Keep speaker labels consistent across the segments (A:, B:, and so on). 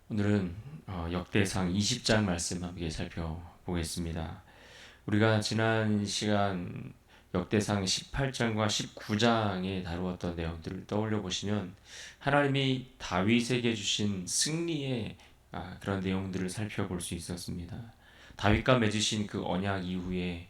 A: 오늘은 역대상 20장 말씀 함께 살펴보겠습니다. 우리가 지난 시간 역대상 18장과 19장에 다루었던 내용들을 떠올려 보시면 하나님이 다윗에게 주신 승리의 그런 내용들을 살펴볼 수 있었습니다. 다윗과 맺으신 그 언약 이후에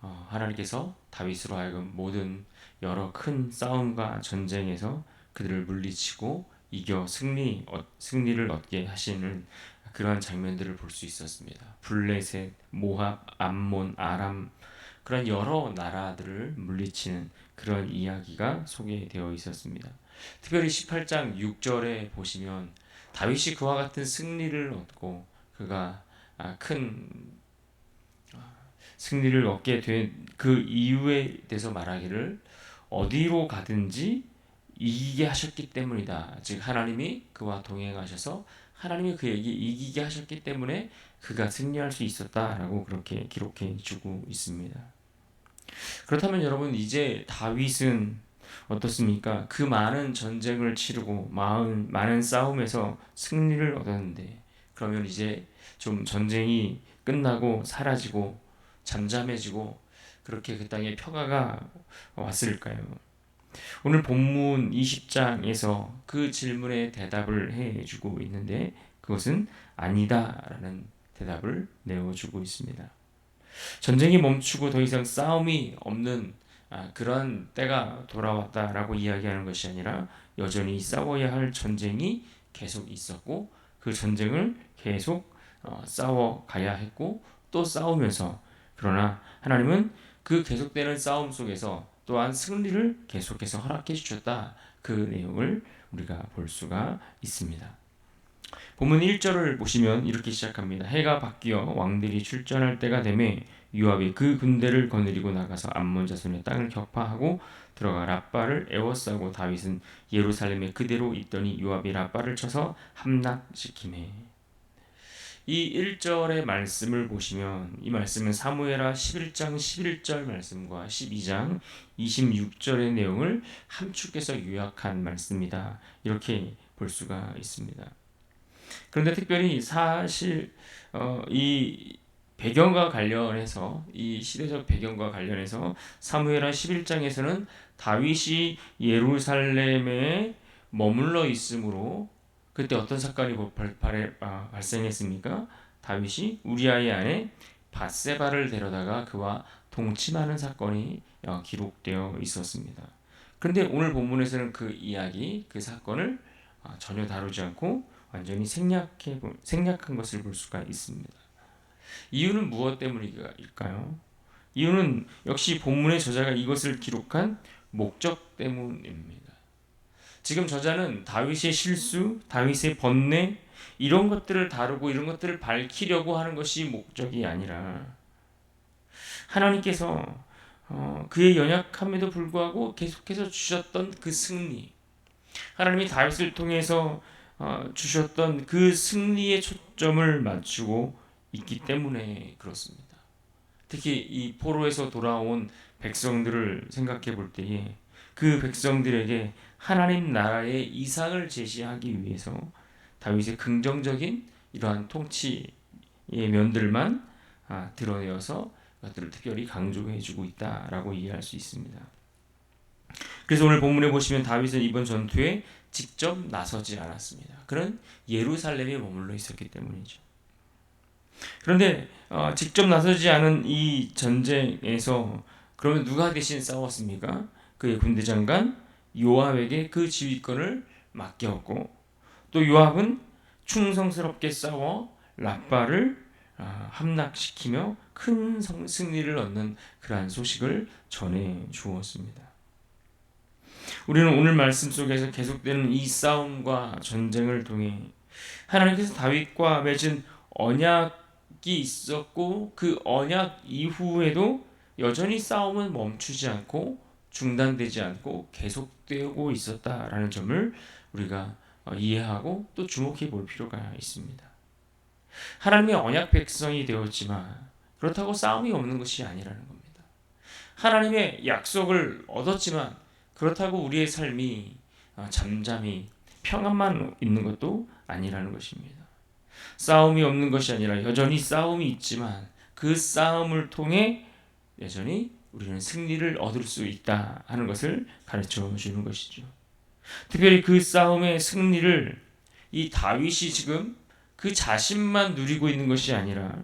A: 하나님께서 다윗으로 하여금 모든 여러 큰 싸움과 전쟁에서 그들을 물리치고 이겨 승리를 얻게 하시는 그러한 장면들을 볼 수 있었습니다. 블레셋, 모압, 암몬, 아람 그런 여러 나라들을 물리치는 그런 이야기가 소개되어 있었습니다. 특별히 18장 6절에 보시면 다윗이 그와 같은 승리를 얻고 그가 큰 승리를 얻게 된 그 이유에 대해서 말하기를 어디로 가든지 이기게 하셨기 때문이다. 즉 하나님이 그와 동행하셔서 하나님이 그에게 이기게 하셨기 때문에 그가 승리할 수 있었다라고 그렇게 기록해 주고 있습니다. 그렇다면 여러분 이제 다윗은 어떻습니까? 그 많은 전쟁을 치르고 많은 싸움에서 승리를 얻었는데 그러면 이제 좀 전쟁이 끝나고 사라지고 잠잠해지고 그렇게 그 땅에 평화가 왔을까요? 오늘 본문 20장에서 그 질문에 대답을 해주고 있는데 그것은 아니다라는 대답을 내어주고 있습니다. 전쟁이 멈추고 더 이상 싸움이 없는 그런 때가 돌아왔다라고 이야기하는 것이 아니라 여전히 싸워야 할 전쟁이 계속 있었고 그 전쟁을 계속 싸워 가야 했고 또 싸우면서 그러나 하나님은 그 계속되는 싸움 속에서 또한 승리를 계속해서 허락해 주셨다. 그 내용을 우리가 볼 수가 있습니다. 본문 1절을 보시면 이렇게 시작합니다. 해가 바뀌어 왕들이 출전할 때가 되매 요압이 그 군대를 거느리고 나가서 암몬 자손의 땅을 격파하고 들어가 랍바를 에워싸고 다윗은 예루살렘에 그대로 있더니 요압이 랍바를 쳐서 함락시키매. 이 1절의 말씀을 보시면 이 말씀은 사무엘하 11장 11절 말씀과 12장 26절의 내용을 함축해서 요약한 말씀이다. 이렇게 볼 수가 있습니다. 그런데 특별히 사실 이 배경과 관련해서 이 시대적 배경과 관련해서 사무엘하 11장에서는 다윗이 예루살렘에 머물러 있으므로 그때 어떤 사건이 발생했습니까? 다윗이 우리아의 아내 밧세바를 데려다가 그와 동침하는 사건이 기록되어 있었습니다. 그런데 오늘 본문에서는 그 이야기, 그 사건을 전혀 다루지 않고 완전히 생략한 것을 볼 수가 있습니다. 이유는 무엇 때문일까요? 이유는 역시 본문의 저자가 이것을 기록한 목적 때문입니다. 지금 저자는 다윗의 실수, 다윗의 번뇌 이런 것들을 다루고 이런 것들을 밝히려고 하는 것이 목적이 아니라 하나님께서 그의 연약함에도 불구하고 계속해서 주셨던 그 승리, 하나님이 다윗을 통해서 주셨던 그 승리의 초점을 맞추고 있기 때문에 그렇습니다. 특히 이 포로에서 돌아온 백성들을 생각해 볼 때에 그 백성들에게 하나님 나라의 이상을 제시하기 위해서 다윗의 긍정적인 이러한 통치의 면들만 드러내어서 그것들을 특별히 강조해주고 있다라고 이해할 수 있습니다. 그래서 오늘 본문에 보시면 다윗은 이번 전투에 직접 나서지 않았습니다. 그는 예루살렘에 머물러 있었기 때문이죠. 그런데 직접 나서지 않은 이 전쟁에서 그러면 누가 대신 싸웠습니까? 그의 군대 장관 요압에게 그 지휘권을 맡겼고 또 요압은 충성스럽게 싸워 랍바를 함락시키며 큰 승리를 얻는 그러한 소식을 전해 주었습니다. 우리는 오늘 말씀 속에서 계속되는 이 싸움과 전쟁을 통해 하나님께서 다윗과 맺은 언약이 있었고 그 언약 이후에도 여전히 싸움은 멈추지 않고 중단되지 않고 계속되고 있었다라는 점을 우리가 이해하고 또 주목해 볼 필요가 있습니다. 하나님의 언약 백성이 되었지만 그렇다고 싸움이 없는 것이 아니라는 겁니다. 하나님의 약속을 얻었지만 그렇다고 우리의 삶이 잠잠히 평안만 있는 것도 아니라는 것입니다. 싸움이 없는 것이 아니라 여전히 싸움이 있지만 그 싸움을 통해 여전히 우리는 승리를 얻을 수 있다 하는 것을 가르쳐 주는 것이죠. 특별히 그 싸움의 승리를 이 다윗이 지금 그 자신만 누리고 있는 것이 아니라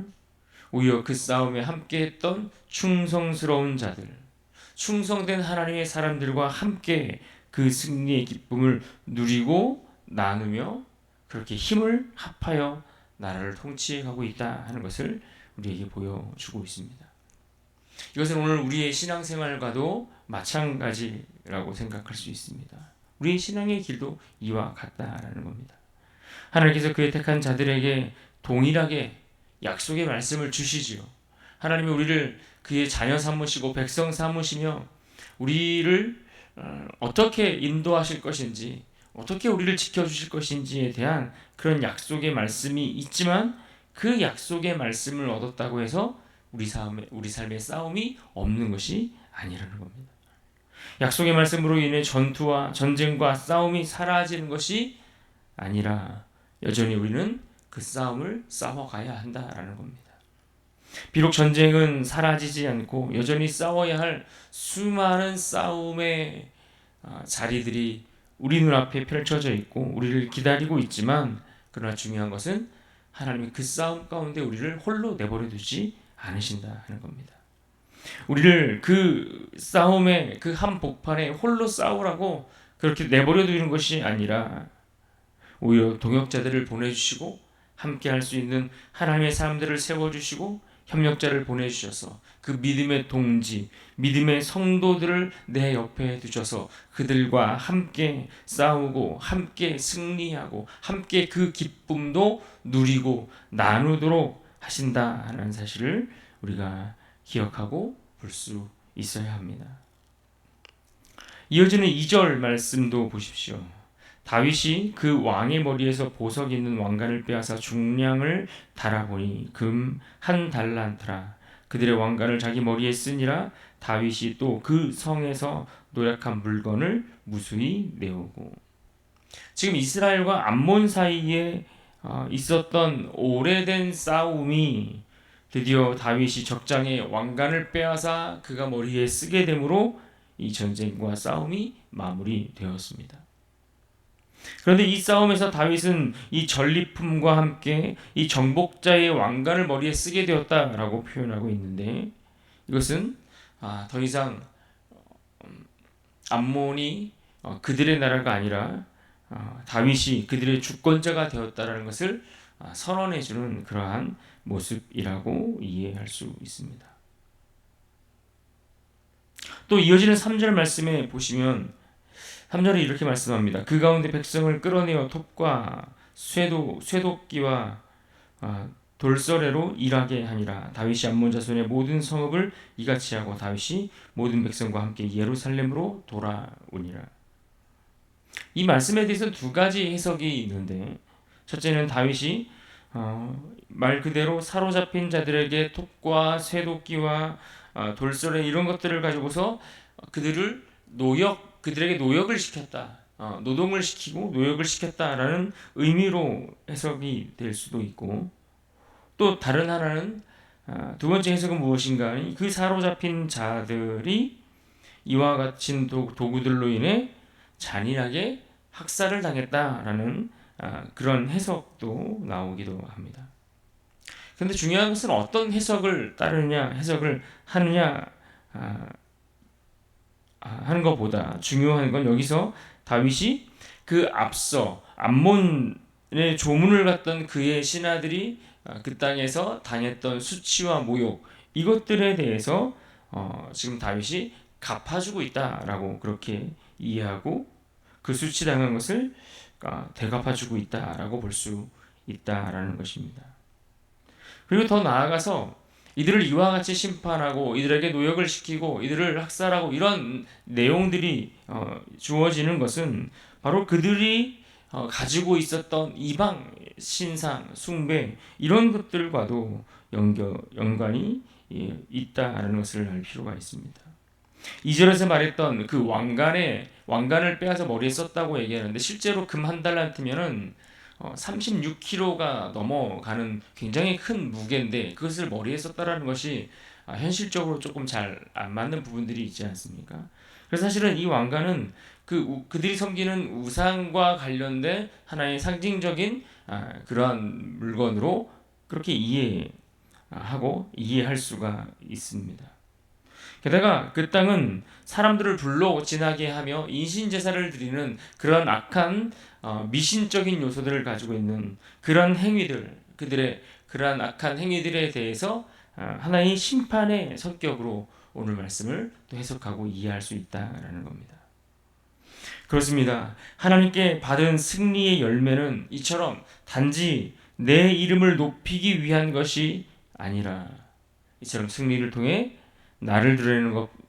A: 오히려 그 싸움에 함께했던 충성스러운 자들, 충성된 하나님의 사람들과 함께 그 승리의 기쁨을 누리고 나누며 그렇게 힘을 합하여 나라를 통치해가고 있다 하는 것을 우리에게 보여주고 있습니다. 이것은 오늘 우리의 신앙생활과도 마찬가지라고 생각할 수 있습니다. 우리의 신앙의 길도 이와 같다라는 겁니다. 하나님께서 그의 택한 자들에게 동일하게 약속의 말씀을 주시지요. 하나님이 우리를 그의 자녀 삼으시고 백성 삼으시며 우리를 어떻게 인도하실 것인지, 어떻게 우리를 지켜주실 것인지에 대한 그런 약속의 말씀이 있지만 그 약속의 말씀을 얻었다고 해서 우리 삶의 싸움이 없는 것이 아니라는 겁니다. 약속의 말씀으로 인해 전투와 전쟁과 싸움이 사라지는 것이 아니라 여전히 우리는 그 싸움을 싸워가야 한다라는 겁니다. 비록 전쟁은 사라지지 않고 여전히 싸워야 할 수많은 싸움의 자리들이 우리 눈앞에 펼쳐져 있고 우리를 기다리고 있지만 그러나 중요한 것은 하나님이 그 싸움 가운데 우리를 홀로 내버려 두지 않으신다 하는 겁니다. 우리를 그 싸움의 그 한복판에 홀로 싸우라고 그렇게 내버려 두는 것이 아니라 오히려 동역자들을 보내주시고 함께 할 수 있는 하나님의 사람들을 세워주시고 협력자를 보내주셔서 그 믿음의 동지, 믿음의 성도들을 내 옆에 두셔서 그들과 함께 싸우고 함께 승리하고 함께 그 기쁨도 누리고 나누도록 하신다는 사실을 우리가 기억하고 볼 수 있어야 합니다. 이어지는 2절 말씀도 보십시오. 다윗이 그 왕의 머리에서 보석 있는 왕관을 빼앗아 중량을 달아보니 금 한 달란트라. 그들의 왕관을 자기 머리에 쓰니라. 다윗이 또 그 성에서 노력한 물건을 무수히 내오고. 지금 이스라엘과 암몬 사이에 있었던 오래된 싸움이 드디어 다윗이 적장에 왕관을 빼앗아 그가 머리에 쓰게 되므로 이 전쟁과 싸움이 마무리되었습니다. 그런데 이 싸움에서 다윗은 이 전리품과 함께 이 정복자의 왕관을 머리에 쓰게 되었다라고 표현하고 있는데 이것은 더 이상 암몬이 그들의 나라가 아니라 다윗이 그들의 주권자가 되었다라는 것을 선언해주는 그러한 모습이라고 이해할 수 있습니다. 또 이어지는 3절 말씀에 보시면 3절에 이렇게 말씀합니다. 그 가운데 백성을 끌어내어 톱과 쇠도끼와 돌서래로 일하게 하니라. 다윗이 암몬 자손의 모든 성읍을 이같이 하고 다윗이 모든 백성과 함께 예루살렘으로 돌아오니라. 이 말씀에 대해서 두 가지 해석이 있는데 첫째는 다윗이 말 그대로 사로잡힌 자들에게 톱과 쇠도끼와 돌서래 이런 것들을 가지고서 그들에게 노역을 시켰다. 노동을 시키고 노역을 시켰다라는 의미로 해석이 될 수도 있고 또 다른 하나는 두 번째 해석은 무엇인가? 그 사로잡힌 자들이 이와 같은 도구들로 인해 잔인하게 학살을 당했다라는 그런 해석도 나오기도 합니다. 그런데 중요한 것은 어떤 해석을 따르느냐, 해석을 하느냐 하는 것보다 중요한 건 여기서 다윗이 그 앞서 암몬의 조문을 갔던 그의 신하들이 그 땅에서 당했던 수치와 모욕 이것들에 대해서 지금 다윗이 갚아주고 있다라고 그렇게 이해하고 그 수치당한 것을 되갚아주고 있다라고 볼 수 있다라는 것입니다. 그리고 더 나아가서 이들을 이와 같이 심판하고 이들에게 노역을 시키고 이들을 학살하고 이런 내용들이 주어지는 것은 바로 그들이 가지고 있었던 이방 신상 숭배 이런 것들과도 연관이 있다는 것을 알 필요가 있습니다. 2절에서 말했던 그 왕관을 빼앗아 머리에 썼다고 얘기하는데 실제로 금 한 달란트면은 36kg가 넘어가는 굉장히 큰 무게인데 그것을 머리에 썼다라는 것이 현실적으로 조금 잘 안 맞는 부분들이 있지 않습니까? 그래서 사실은 이 왕관은 그들이 섬기는 우상과 관련된 하나의 상징적인 그러한 물건으로 그렇게 이해할 수가 있습니다. 게다가 그 땅은 사람들을 불러 지나게 하며 인신제사를 드리는 그런 악한 미신적인 요소들을 가지고 있는 그런 행위들, 그들의 그러한 악한 행위들에 대해서 하나의 심판의 성격으로 오늘 말씀을 또 해석하고 이해할 수 있다라는 겁니다. 그렇습니다. 하나님께 받은 승리의 열매는 이처럼 단지 내 이름을 높이기 위한 것이 아니라 이처럼 승리를 통해 나를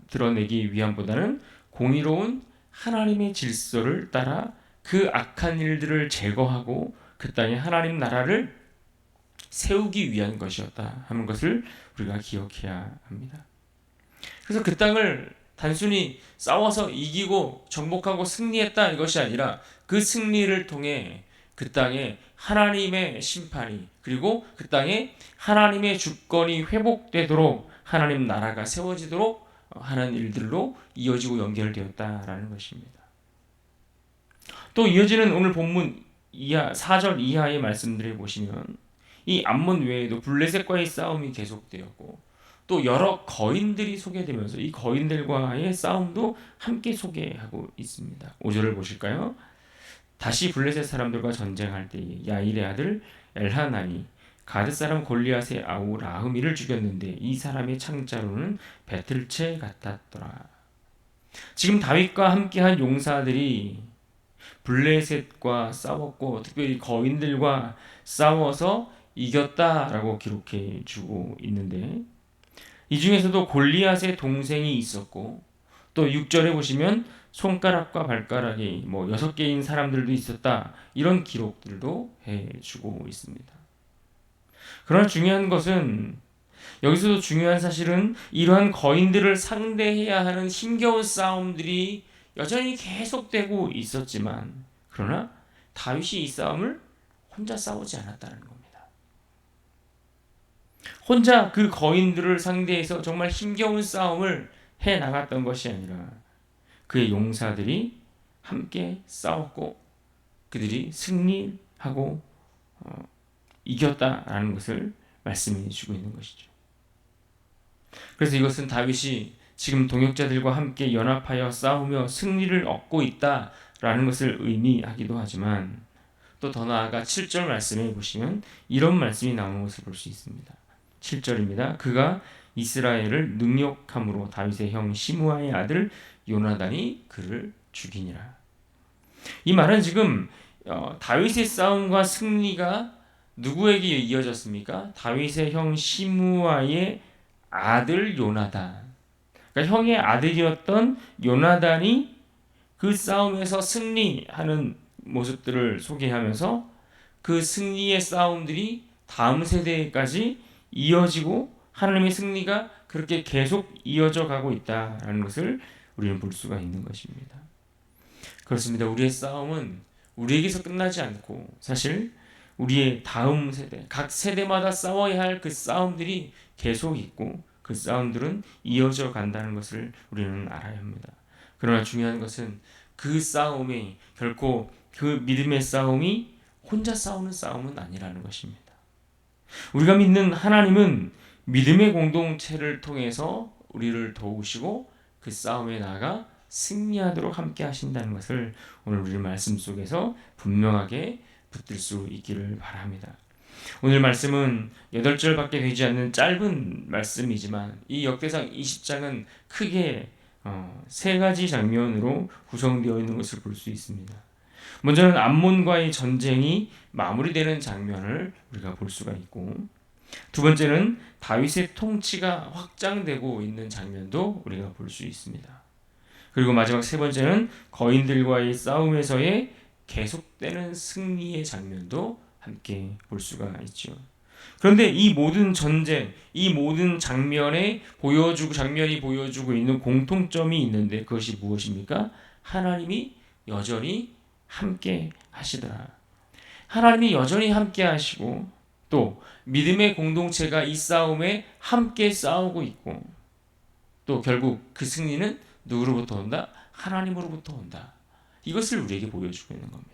A: 드러내기 위함보다는 공의로운 하나님의 질서를 따라 그 악한 일들을 제거하고 그 땅에 하나님 나라를 세우기 위한 것이었다 하는 것을 우리가 기억해야 합니다. 그래서 그 땅을 단순히 싸워서 이기고 정복하고 승리했다 이것이 아니라 그 승리를 통해 그 땅에 하나님의 심판이 그리고 그 땅에 하나님의 주권이 회복되도록 하나님 나라가 세워지도록 하는 일들로 이어지고 연결되었다라는 것입니다. 또 이어지는 오늘 본문 4절 이하의 말씀들을 보시면 이 암몬 외에도 블레셋과의 싸움이 계속되었고 또 여러 거인들이 소개되면서 이 거인들과의 싸움도 함께 소개하고 있습니다. 5절을 보실까요? 다시 블레셋 사람들과 전쟁할 때에 야일의 아들 엘하나니 가드 사람 골리앗의 아우 라흐미를 죽였는데 이 사람의 창자로는 배틀채 같았더라. 지금 다윗과 함께한 용사들이 블레셋과 싸웠고 특별히 거인들과 싸워서 이겼다라고 기록해 주고 있는데 이 중에서도 골리앗의 동생이 있었고 또 6절에 보시면 손가락과 발가락이 6개인 사람들도 있었다 이런 기록들도 해주고 있습니다. 그러나 중요한 것은 여기서도 중요한 사실은 이러한 거인들을 상대해야 하는 힘겨운 싸움들이 여전히 계속되고 있었지만 그러나 다윗이 이 싸움을 혼자 싸우지 않았다는 겁니다. 혼자 그 거인들을 상대해서 정말 힘겨운 싸움을 해 나갔던 것이 아니라 그의 용사들이 함께 싸웠고 그들이 승리하고 이겼다라는 것을 말씀해 주고 있는 것이죠. 그래서 이것은 다윗이 지금 동역자들과 함께 연합하여 싸우며 승리를 얻고 있다라는 것을 의미하기도 하지만 또 더 나아가 7절 말씀에 보시면 이런 말씀이 나오는 것을 볼 수 있습니다. 7절입니다. 그가 이스라엘을 능욕함으로 다윗의 형 시므아의 아들 요나단이 그를 죽이니라. 이 말은 지금 다윗의 싸움과 승리가 누구에게 이어졌습니까? 다윗의 형 시므아의 아들 요나단. 그러니까 형의 아들이었던 요나단이 그 싸움에서 승리하는 모습들을 소개하면서 그 승리의 싸움들이 다음 세대까지 이어지고 하나님의 승리가 그렇게 계속 이어져 가고 있다라는 것을 우리는 볼 수가 있는 것입니다. 그렇습니다. 우리의 싸움은 우리에게서 끝나지 않고 사실 우리의 다음 세대, 각 세대마다 싸워야 할 그 싸움들이 계속 있고 그 싸움들은 이어져 간다는 것을 우리는 알아야 합니다. 그러나 중요한 것은 그 싸움이 결코 그 믿음의 싸움이 혼자 싸우는 싸움은 아니라는 것입니다. 우리가 믿는 하나님은 믿음의 공동체를 통해서 우리를 도우시고 그 싸움에 나아가 승리하도록 함께 하신다는 것을 오늘 우리 말씀 속에서 분명하게 붙들 수 있기를 바랍니다. 오늘 말씀은 8절밖에 되지 않는 짧은 말씀이지만 이 역대상 20장은 크게 3가지 장면으로 구성되어 있는 것을 볼 수 있습니다. 먼저는 암몬과의 전쟁이 마무리되는 장면을 우리가 볼 수가 있고 두 번째는 다윗의 통치가 확장되고 있는 장면도 우리가 볼 수 있습니다. 그리고 마지막 세 번째는 거인들과의 싸움에서의 계속되는 승리의 장면도 함께 볼 수가 있죠. 그런데 이 모든 전쟁, 이 모든 장면이 보여주고 있는 공통점이 있는데 그것이 무엇입니까? 하나님이 여전히 함께 하시더라. 하나님이 여전히 함께 하시고 또 믿음의 공동체가 이 싸움에 함께 싸우고 있고 또 결국 그 승리는 누구로부터 온다? 하나님으로부터 온다. 이것을 우리에게 보여주고 있는 겁니다.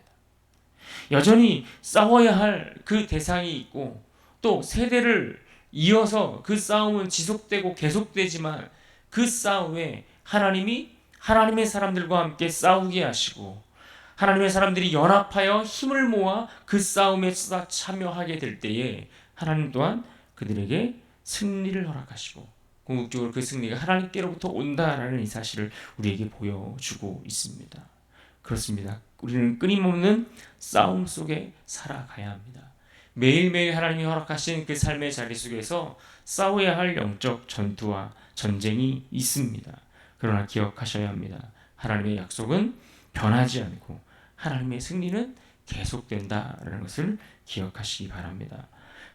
A: 여전히 싸워야 할 그 대상이 있고 또 세대를 이어서 그 싸움은 지속되고 계속되지만 그 싸움에 하나님이 하나님의 사람들과 함께 싸우게 하시고 하나님의 사람들이 연합하여 힘을 모아 그 싸움에 참여하게 될 때에 하나님 또한 그들에게 승리를 허락하시고 궁극적으로 그 승리가 하나님께로부터 온다라는 이 사실을 우리에게 보여주고 있습니다. 그렇습니다. 우리는 끊임없는 싸움 속에 살아가야 합니다. 매일매일 하나님이 허락하신 그 삶의 자리 속에서 싸워야 할 영적 전투와 전쟁이 있습니다. 그러나 기억하셔야 합니다. 하나님의 약속은 변하지 않고 하나님의 승리는 계속된다라는 것을 기억하시기 바랍니다.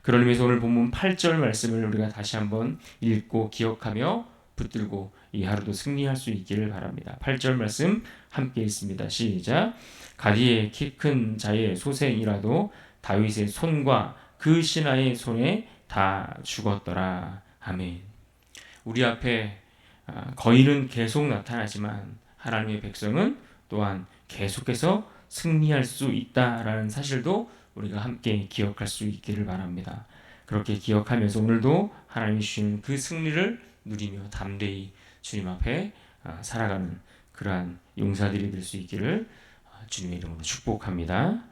A: 그런 의미에서 오늘 본문 8절 말씀을 우리가 다시 한번 읽고 기억하며 붙들고 이 하루도 승리할 수 있기를 바랍니다. 8절 말씀 함께 읽습니다. 시작. 가디의 키 큰 자의 소생이라도 다윗의 손과 그 신하의 손에 다 죽었더라. 아멘. 우리 앞에 거인은 계속 나타나지만 하나님의 백성은 또한 계속해서 승리할 수 있다라는 사실도 우리가 함께 기억할 수 있기를 바랍니다. 그렇게 기억하면서 오늘도 하나님이 주시는 그 승리를 누리며 담대히 주님 앞에 살아가는 그러한 용사들이 될 수 있기를 주님의 이름으로 축복합니다.